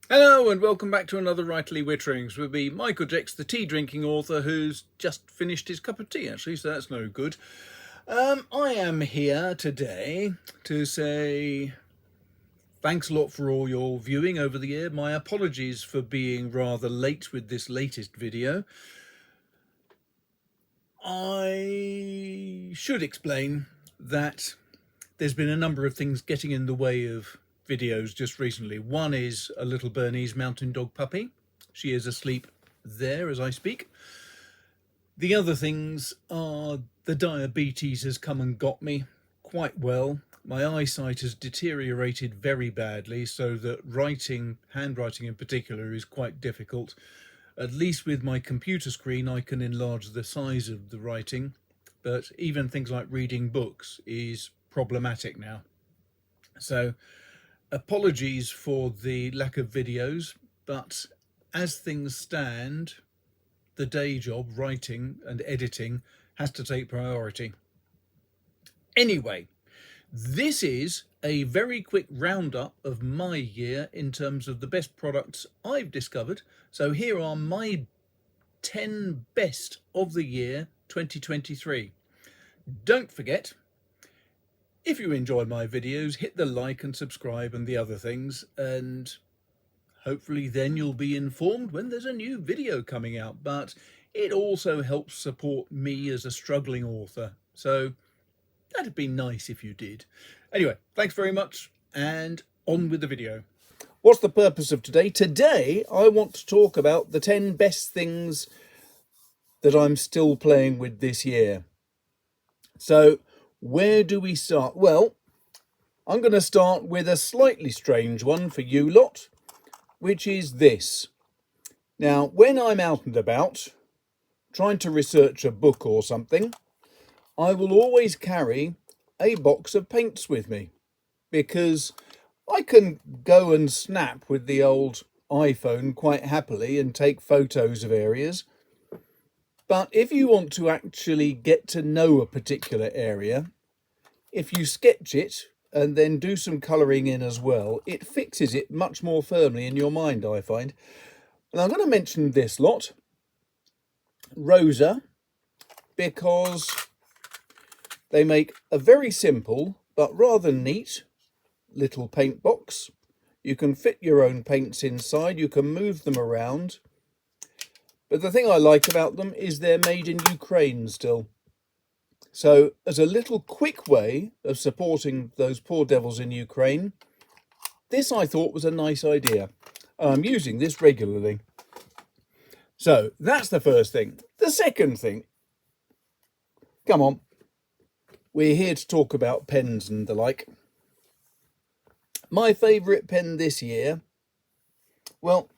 Hello and welcome back to another Writerly Witterings with me, Michael Jex, the tea drinking author who's just finished his cup of tea actually, so that's no good. I am here today to say thanks a lot for all your viewing over the year. My apologies for being rather late with this latest video. I should explain that there's been a number of things getting in the way of videos just recently. One is a little Bernese mountain dog puppy. She is asleep there as I speak. The other things are the diabetes has come and got me quite well. My eyesight has deteriorated very badly, so that handwriting in particular, is quite difficult. At least with my computer screen I can enlarge the size of the writing, but even things like reading books is problematic now. So apologies for the lack of videos, but as things stand, the day job, writing and editing, has to take priority. Anyway, this is a very quick roundup of my year in terms of the best products I've discovered. So here are my 10 best of the year 2023. Don't forget, if you enjoy my videos, hit the like and subscribe and the other things, and hopefully then you'll be informed when there's a new video coming out. But it also helps support me as a struggling author, so that'd be nice if you did. Anyway, thanks very much, and on with the video. What's the purpose of today? Today I want to talk about the 10 best things that I'm still playing with this year. So where do we start? Well, I'm going to start with a slightly strange one for you lot, which is this. Now, when I'm out and about trying to research a book or something, I will always carry a box of paints with me, because I can go and snap with the old iPhone quite happily and take photos of areas. But if you want to actually get to know a particular area, if you sketch it and then do some colouring in as well, it fixes it much more firmly in your mind, I find. And I'm going to mention this lot, Rosa, because they make a very simple but rather neat little paint box. You can fit your own paints inside, you can move them around. But the thing I like about them is they're made in Ukraine still. So as a little quick way of supporting those poor devils in Ukraine, this I thought was a nice idea. I'm using this regularly. So that's the first thing. The second thing, come on, we're here to talk about pens and the like. My favourite pen this year, well,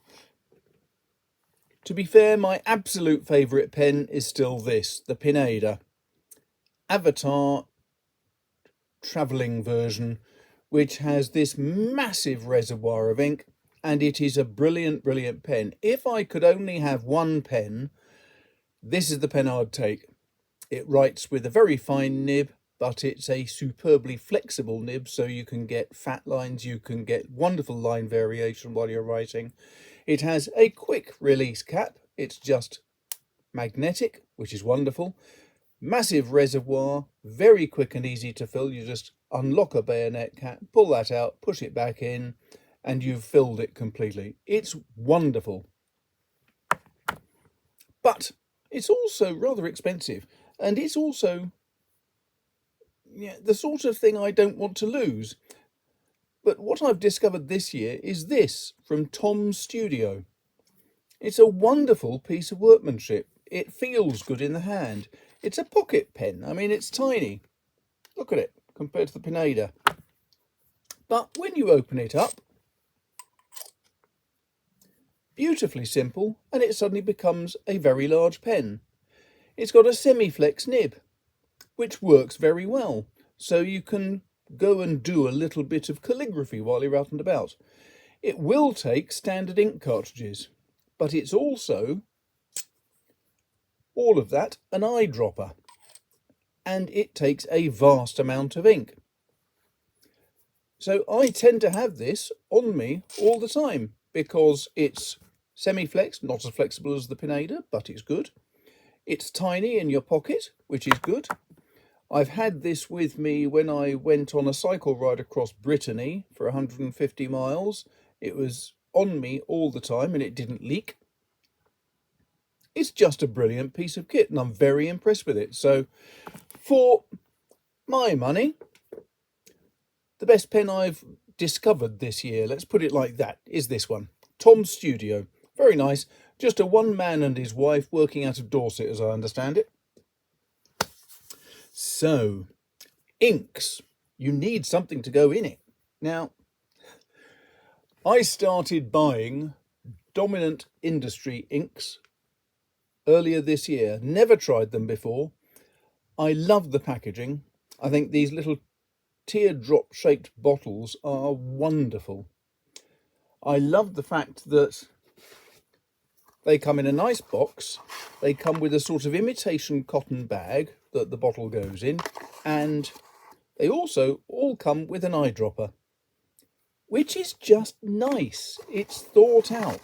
to be fair, my absolute favourite pen is still this, the Pineda Avatar travelling version, which has this massive reservoir of ink, and it is a brilliant, brilliant pen. If I could only have one pen, this is the pen I'd take. It writes with a very fine nib, but it's a superbly flexible nib, so you can get fat lines, you can get wonderful line variation while you're writing. It has a quick release cap. It's just magnetic, which is wonderful. Massive reservoir, very quick and easy to fill. You just unlock a bayonet cap, pull that out, push it back in, and you've filled it completely. It's wonderful. But it's also rather expensive, and it's also the sort of thing I don't want to lose. But what I've discovered this year is this from Tom's Studio. It's a wonderful piece of workmanship. It feels good in the hand. It's a pocket pen. I mean, it's tiny. Look at it compared to the Pineda. But when you open it up, beautifully simple, and it suddenly becomes a very large pen. It's got a semi-flex nib, which works very well. So you can go and do a little bit of calligraphy while you're out and about. It will take standard ink cartridges, but it's also, all of that, an eyedropper, and it takes a vast amount of ink. So I tend to have this on me all the time, because it's semi-flex, not as flexible as the Pineda, but it's good. It's tiny in your pocket, which is good. I've had this with me when I went on a cycle ride across Brittany for 150 miles. It was on me all the time and it didn't leak. It's just a brilliant piece of kit and I'm very impressed with it. So for my money, the best pen I've discovered this year, let's put it like that, is this one. Tom's Studio. Very nice. Just a one man and his wife working out of Dorset, as I understand it. So, inks. You need something to go in it. Now, I started buying Dominant Industry inks earlier this year. Never tried them before. I love the packaging. I think these little teardrop shaped bottles are wonderful. I love the fact that they come in a nice box. They come with a sort of imitation cotton bag that the bottle goes in, and they also all come with an eyedropper, which is just nice. It's thought out.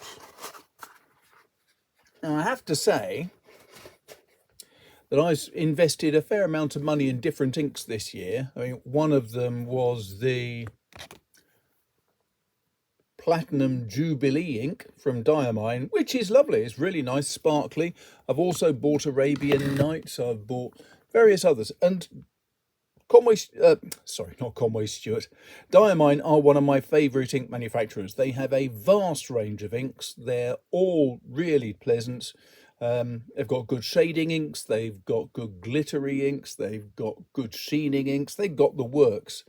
Now I have to say that I've invested a fair amount of money in different inks this year. I mean, one of them was the Platinum Jubilee ink from Diamine, which is lovely. It's really nice, sparkly. I've also bought Arabian Nights. I've bought various others. And not Conway Stewart. Diamine are one of my favourite ink manufacturers. They have a vast range of inks. They're all really pleasant. They've got good shading inks. They've got good glittery inks. They've got good sheening inks. They've got the works.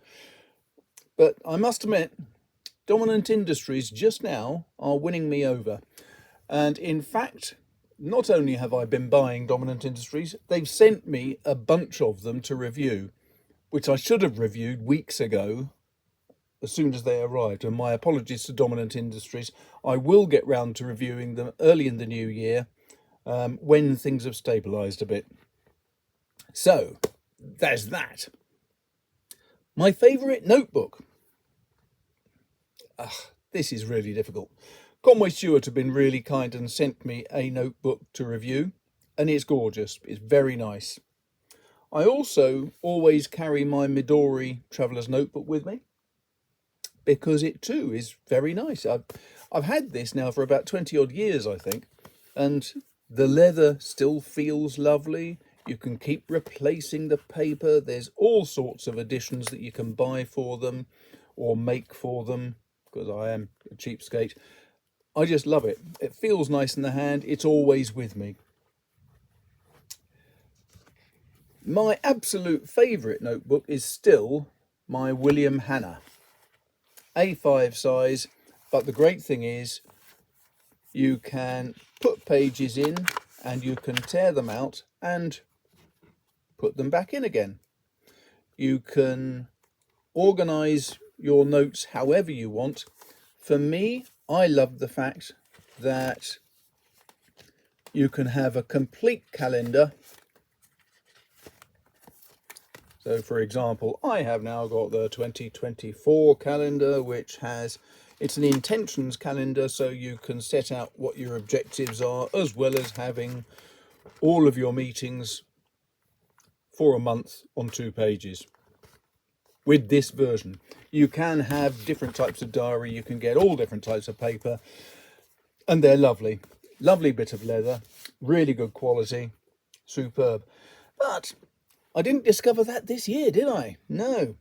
But I must admit, Dominant Industries just now are winning me over. And in fact, not only have I been buying Dominant Industries, they've sent me a bunch of them to review, which I should have reviewed weeks ago as soon as they arrived. And my apologies to Dominant Industries. I will get round to reviewing them early in the new year when things have stabilised a bit. So, there's that. My favourite notebook. This is really difficult. Conway Stewart have been really kind and sent me a notebook to review, and it's gorgeous. It's very nice. I also always carry my Midori Traveller's Notebook with me because it too is very nice. I've had this now for about 20 odd years, I think, and the leather still feels lovely. You can keep replacing the paper. There's all sorts of additions that you can buy for them or make for them, because I am a cheapskate. I just love it. It feels nice in the hand. It's always with me. My absolute favourite notebook is still my William Hanna. A5 size, but the great thing is you can put pages in and you can tear them out and put them back in again. You can organise your notes however you want. For me, I love the fact that you can have a complete calendar. So for example, I have now got the 2024 calendar, which it's an intentions calendar, so you can set out what your objectives are, as well as having all of your meetings for a month on 2 pages. With this version, you can have different types of diary, you can get all different types of paper, and they're lovely. Lovely bit of leather, really good quality, superb. But I didn't discover that this year, did I? No.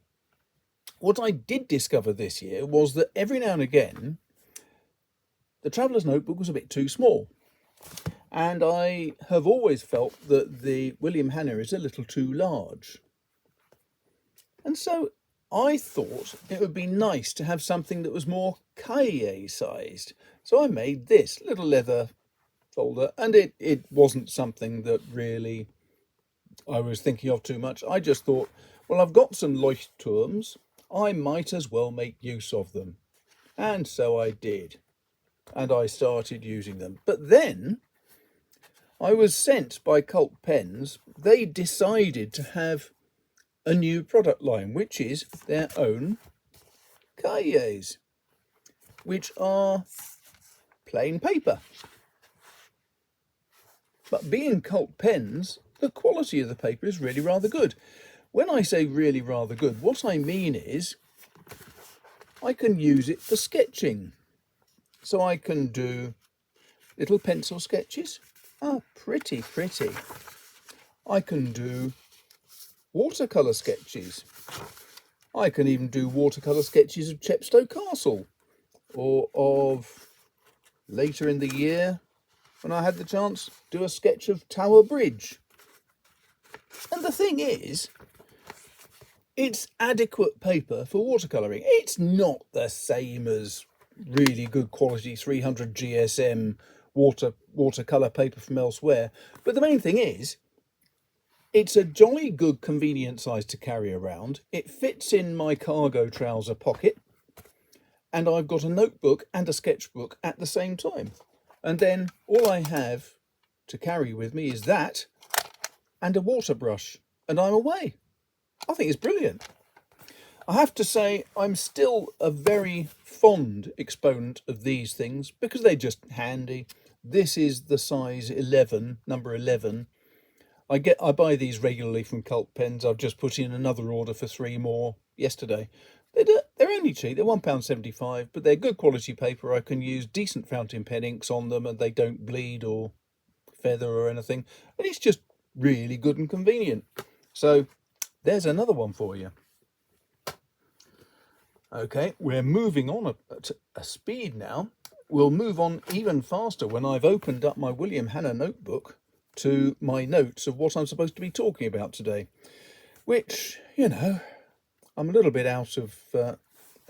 What I did discover this year was that every now and again, the Traveller's Notebook was a bit too small. And I have always felt that the William Hanna is a little too large. And so I thought it would be nice to have something that was more cahier sized. So I made this little leather folder, and it wasn't something that really I was thinking of too much. I just thought, well, I've got some Leuchtturms, I might as well make use of them. And so I did. And I started using them. But then I was sent by Cult Pens. They decided to have a new product line, which is their own cahiers, which are plain paper. But being cult pens, the quality of the paper is really rather good. When I say really rather good, what I mean is I can use it for sketching. So I can do little pencil sketches. Ah, pretty. I can do watercolour sketches. I can even do watercolour sketches of Chepstow Castle, or of later in the year when I had the chance, do a sketch of Tower Bridge. And the thing is, it's adequate paper for watercolouring. It's not the same as really good quality 300 GSM watercolour paper from elsewhere, but the main thing is it's a jolly good convenient size to carry around. It fits in my cargo trouser pocket, and I've got a notebook and a sketchbook at the same time. And then all I have to carry with me is that and a water brush, and I'm away. I think it's brilliant. I have to say, I'm still a very fond exponent of these things because they're just handy. This is the size 11, number 11. I buy these regularly from Cult Pens. I've just put in another order for 3 more yesterday. They're only cheap. They're £1.75, but they're good quality paper. I can use decent fountain pen inks on them, and they don't bleed or feather or anything. And it's just really good and convenient. So there's another one for you. Okay, we're moving on at a speed now. We'll move on even faster when I've opened up my William Hanna notebook to my notes of what I'm supposed to be talking about today, which, you know, I'm a little bit out of the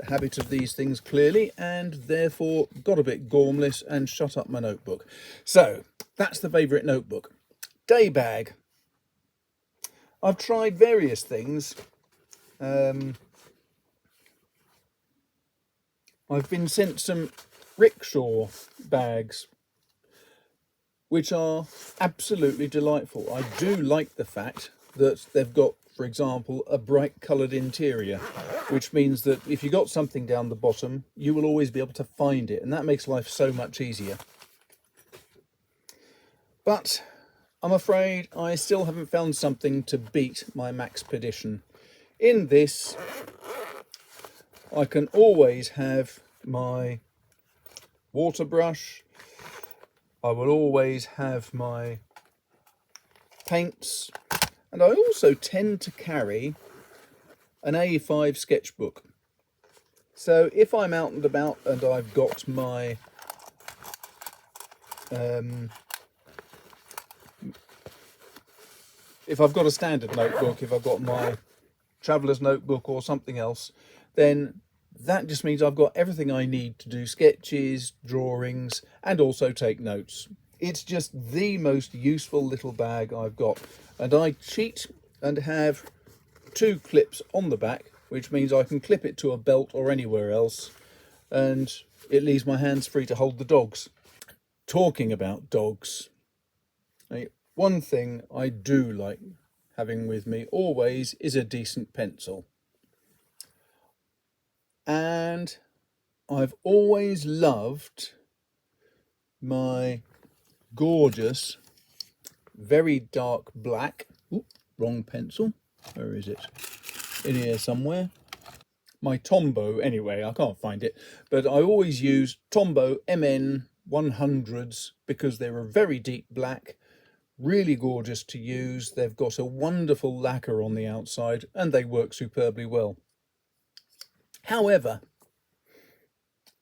habit of these things clearly, and therefore got a bit gormless and shut up my notebook. So that's the favourite notebook. Day bag. I've tried various things. I've been sent some rickshaw bags, which are absolutely delightful. I do like the fact that they've got, for example, a bright coloured interior, which means that if you got something down the bottom, you will always be able to find it, and that makes life so much easier. But I'm afraid I still haven't found something to beat my Maxpedition. In this, I can always have my water brush. I will always have my paints, and I also tend to carry an A5 sketchbook. So if I'm out and about and I've got my if I've got a standard notebook, if I've got my traveller's notebook or something else, then that just means I've got everything I need to do sketches, drawings, and also take notes. It's just the most useful little bag I've got. And I cheat and have 2 clips on the back, which means I can clip it to a belt or anywhere else, and it leaves my hands free to hold the dogs. Talking about dogs, one thing I do like having with me always is a decent pencil. And I've always loved my gorgeous, very dark black, wrong pencil, where is it? In here somewhere. My Tombow, anyway, I can't find it, but I always use Tombow MN 100s because they're a very deep black, really gorgeous to use. They've got a wonderful lacquer on the outside and they work superbly well. However,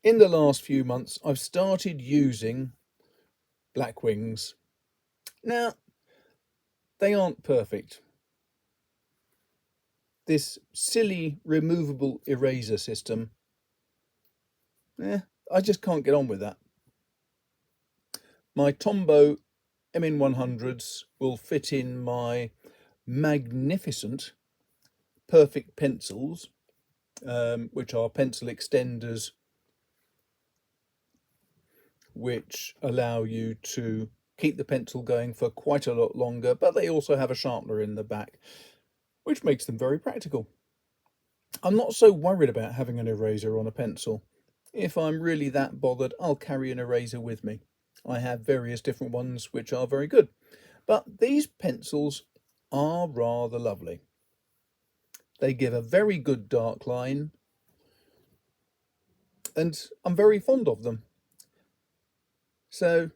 in the last few months, I've started using Blackwings. Now, they aren't perfect. This silly removable eraser system, I just can't get on with that. My Tombow MN100s will fit in my magnificent Perfect pencils, which are pencil extenders which allow you to keep the pencil going for quite a lot longer, but they also have a sharpener in the back, which makes them very practical. I'm not so worried about having an eraser on a pencil. if I'm really that bothered, I'll carry an eraser with me. I have various different ones which are very good. But these pencils are rather lovely. They give a very good dark line, and I'm very fond of them. So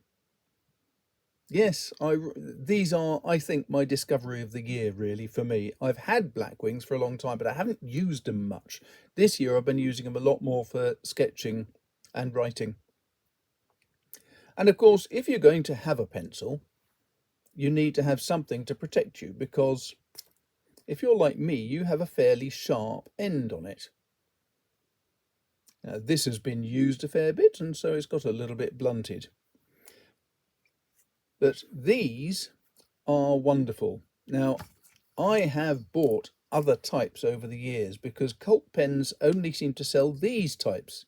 yes, these are, I think, my discovery of the year, really, for me. I've had Blackwings for a long time, but I haven't used them much. This year I've been using them a lot more for sketching and writing. And of course, if you're going to have a pencil, you need to have something to protect you, because if you're like me, you have a fairly sharp end on it. Now, this has been used a fair bit, and so it's got a little bit blunted. But these are wonderful. Now, I have bought other types over the years because Cult pens only seem to sell these types,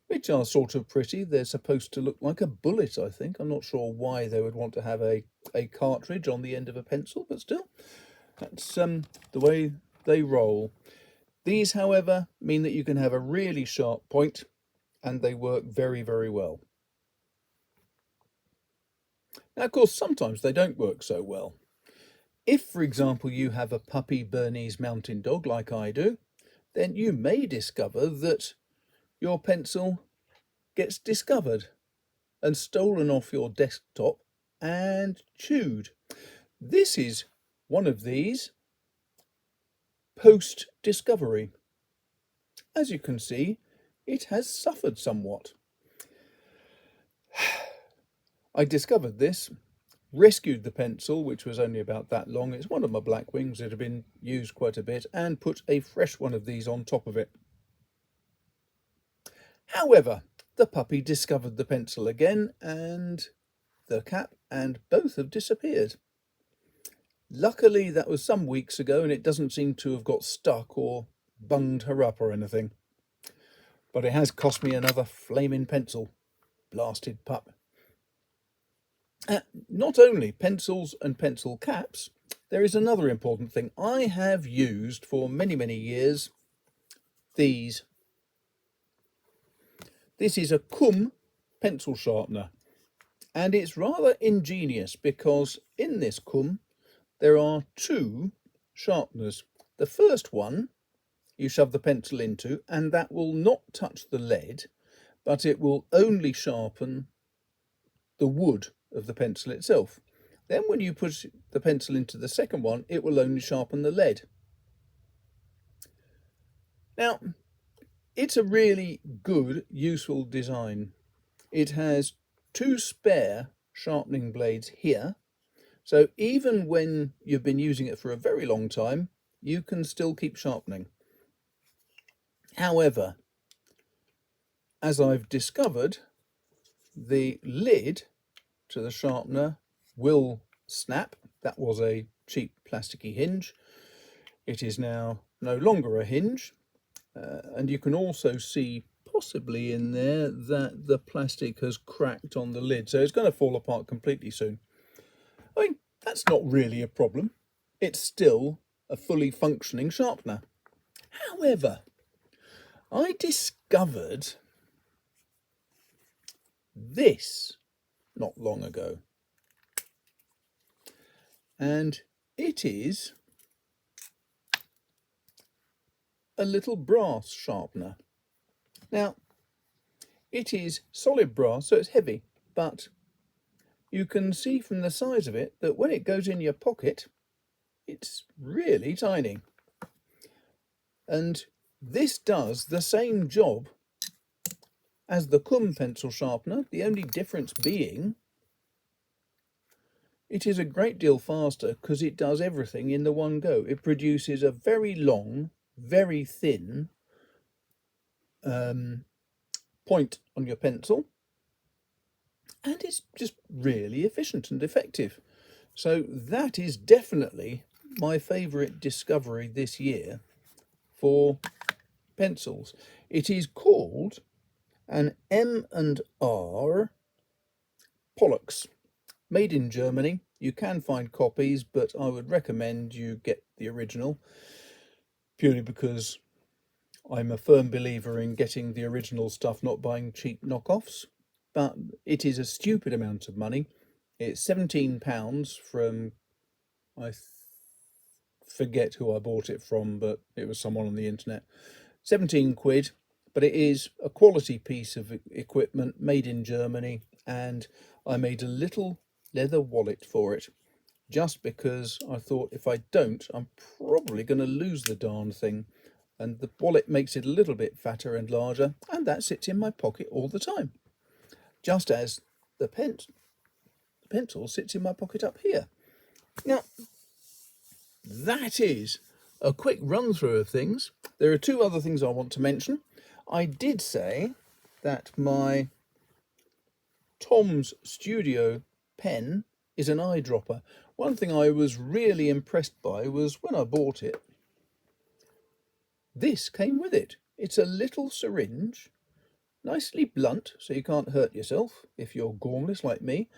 which are sort of pretty. They're supposed to look like a bullet, I think. I'm not sure why they would want to have a cartridge on the end of a pencil, but still, that's the way they roll. These, however, mean that you can have a really sharp point, and they work very, very well. Now, of course, sometimes they don't work so well. If, for example, you have a puppy Bernese Mountain Dog like I do, then you may discover that your pencil gets discovered and stolen off your desktop and chewed. This is one of these post-discovery. As you can see, it has suffered somewhat. I discovered this, rescued the pencil, which was only about that long. It's one of my Blackwings. It had been used quite a bit, and put a fresh one of these on top of it. However, the puppy discovered the pencil again, and the cap, and both have disappeared. Luckily, that was some weeks ago, and it doesn't seem to have got stuck or bunged her up or anything. But it has cost me another flaming pencil. Blasted pup. Not only pencils and pencil caps, there is another important thing. I have used for many, many years these. This is a Cum pencil sharpener, and it's rather ingenious because in this Cum there are two sharpeners. The first one you shove the pencil into, and that will not touch the lead, but it will only sharpen the wood of the pencil itself. Then when you push the pencil into the second one, it will only sharpen the lead. Now, it's a really good, useful design. It has two spare sharpening blades here, so even when you've been using it for a very long time, you can still keep sharpening. However, as I've discovered, the lid to the sharpener will snap. That was a cheap plasticky hinge. It is now no longer a hinge, and you can also see possibly in there that the plastic has cracked on the lid, so it's going to fall apart completely soon. I mean, that's not really a problem. It's still a fully functioning sharpener. However, I discovered this not long ago, and it is a little brass sharpener. Now, it is solid brass, so it's heavy, but you can see from the size of it that when it goes in your pocket, it's really tiny. And this does the same job as the Cum pencil sharpener, the only difference being it is a great deal faster because it does everything in the one go. It produces a very long, very thin point on your pencil, and it's just really efficient and effective. So that is definitely my favourite discovery this year for pencils. It is called an M&R Pollux, made in Germany. You can find copies, but I would recommend you get the original, purely because I'm a firm believer in getting the original stuff, not buying cheap knockoffs, but it is a stupid amount of money. It's £17 from, I forget who I bought it from, but it was someone on the internet. 17 quid, but it is a quality piece of equipment made in Germany, and I made a little leather wallet for it just because I thought if I don't, I'm probably going to lose the darn thing. And the wallet makes it a little bit fatter and larger, and that sits in my pocket all the time, just as the pencil sits in my pocket up here. Now, that is a quick run through of things. There are two other things I want to mention. I did say that my Tom's Studio pen is an eyedropper. One thing I was really impressed by was when I bought it, this came with it. It's a little syringe, nicely blunt so you can't hurt yourself if you're gormless like me,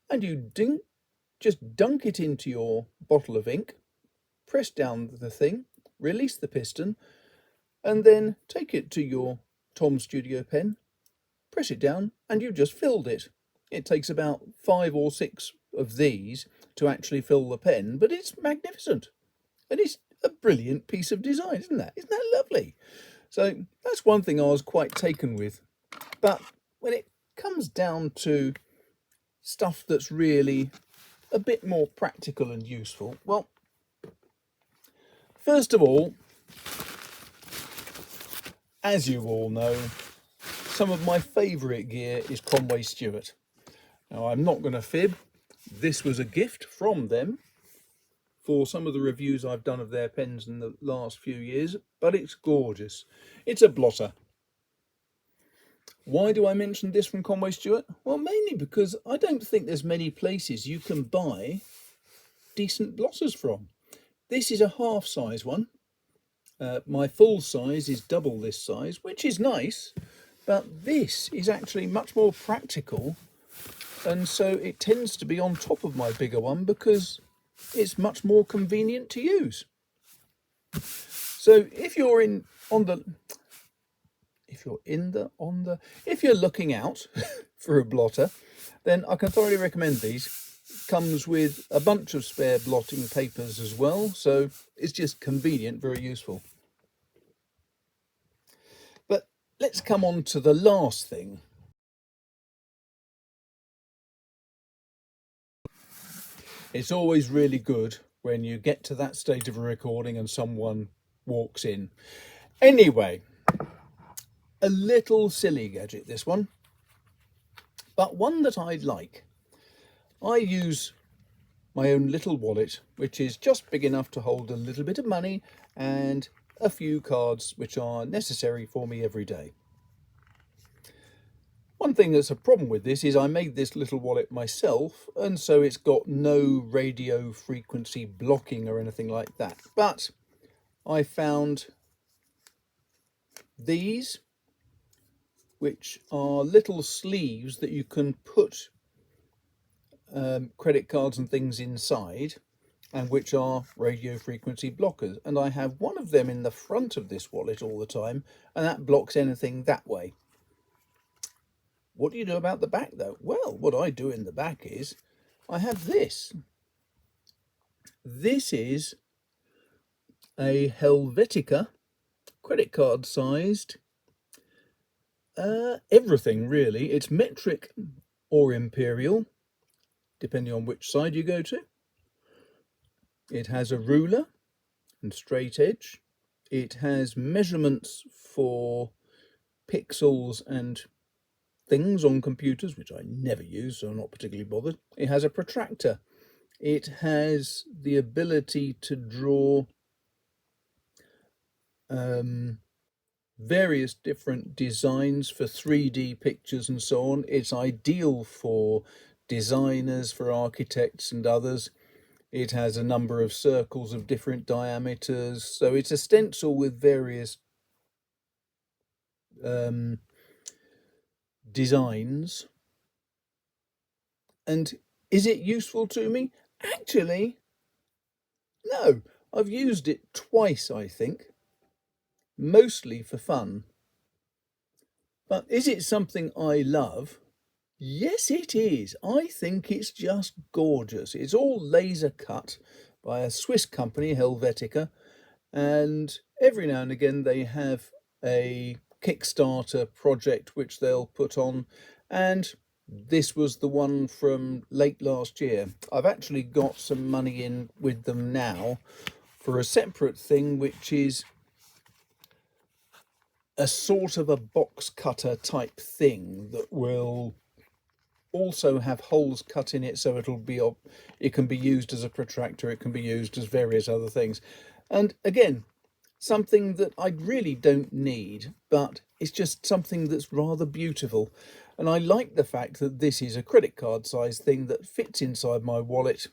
and you just dunk it into your bottle of ink, press down the thing, release the piston, and then take it to your Tom Studio pen, press it down, and you've just filled it. It takes about 5 or 6 of these to actually fill the pen, but it's magnificent. And it's a brilliant piece of design, isn't that? Isn't that lovely? So that's one thing I was quite taken with. But when it comes down to stuff that's really a bit more practical and useful, well, first of all, as you all know, some of my favourite gear is Cony Stewart. Now, I'm not going to fib. This was a gift from them for some of the reviews I've done of their pens in the last few years, but it's gorgeous. It's a blotter. Why do I mention this from Cony Stewart? Well, mainly because I don't think there's many places you can buy decent blotters from. This is a half size one. My full size is double this size, which is nice, but this is actually much more practical, and so it tends to be on top of my bigger one because it's much more convenient to use. So if you're looking out for a blotter, then I can thoroughly recommend these. Comes with a bunch of spare blotting papers as well, so it's just convenient, very useful. But let's come on to the last thing. It's always really good when you get to that stage of a recording and someone walks in. Anyway, a little silly gadget, this one, but one that I like. I use my own little wallet, which is just big enough to hold a little bit of money and a few cards which are necessary for me every day. One thing that's a problem with this is I made this little wallet myself, and so it's got no radio frequency blocking or anything like that. But I found these, which are little sleeves that you can put credit cards and things inside, and which are radio frequency blockers. And I have one of them in the front of this wallet all the time, and that blocks anything that way. What do you do about the back though? Well, what I do in the back is I have this. This is a Helvetica credit card sized everything really. It's metric or imperial, depending on which side you go to. It has a ruler and straight edge. It has measurements for pixels and things on computers, which I never use, so I'm not particularly bothered. It has a protractor. It has the ability to draw various different designs for 3D pictures and so on. It's ideal for designers, for architects and others. It has a number of circles of different diameters, so it's a stencil with various designs. And is it useful to me? Actually, no. I've used it twice, I think. mostly for fun. But is it something I love? Yes, it is. I think it's just gorgeous. It's all laser cut by a Swiss company, Helvetica, and every now and again they have a Kickstarter project which they'll put on, and this was the one from late last year. I've actually got some money in with them now for a separate thing, which is a sort of a box cutter type thing that will also have holes cut in it, so it can be used as a protractor, it can be used as various other things. And again, something that I really don't need, but it's just something that's rather beautiful. And I like the fact that this is a credit card size thing that fits inside my wallet,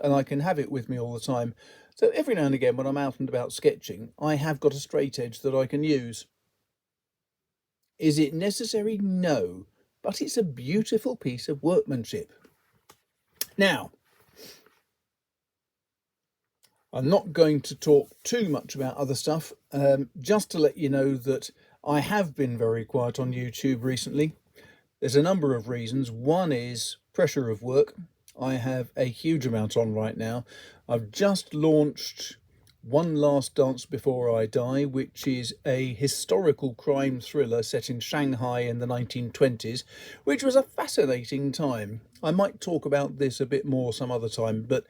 and I can have it with me all the time. So every now and again when I'm out and about sketching, I have got a straight edge that I can use. Is it necessary? No, but it's a beautiful piece of workmanship. Now, I'm not going to talk too much about other stuff, just to let you know that I have been very quiet on YouTube recently. There's a number of reasons. One is pressure of work. I have a huge amount on right now. I've just launched One Last Dance Before I Die, which is a historical crime thriller set in Shanghai in the 1920s, which was a fascinating time. I might talk about this a bit more some other time, but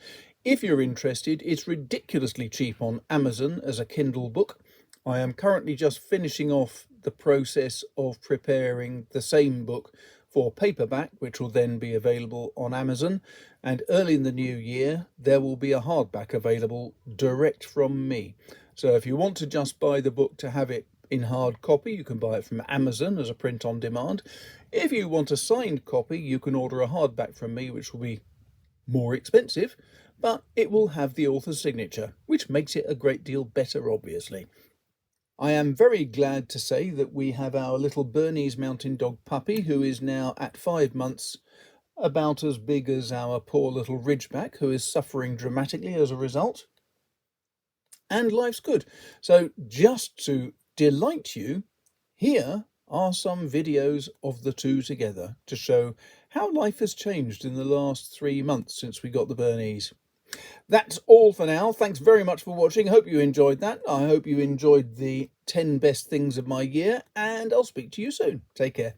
if you're interested, it's ridiculously cheap on Amazon as a Kindle book. I am currently just finishing off the process of preparing the same book for paperback, which will then be available on Amazon. And early in the new year, there will be a hardback available direct from me. So if you want to just buy the book to have it in hard copy, you can buy it from Amazon as a print on demand. If you want a signed copy, you can order a hardback from me, which will be more expensive, but it will have the author's signature, which makes it a great deal better, obviously. I am very glad to say that we have our little Bernese Mountain Dog puppy, who is now at 5 months, about as big as our poor little Ridgeback, who is suffering dramatically as a result. And life's good. So just to delight you, here are some videos of the two together to show how life has changed in the last 3 months since we got the Bernese. That's all for now. Thanks very much for watching. I hope you enjoyed that. I hope you enjoyed the 10 best things of my year, and I'll speak to you soon. Take care.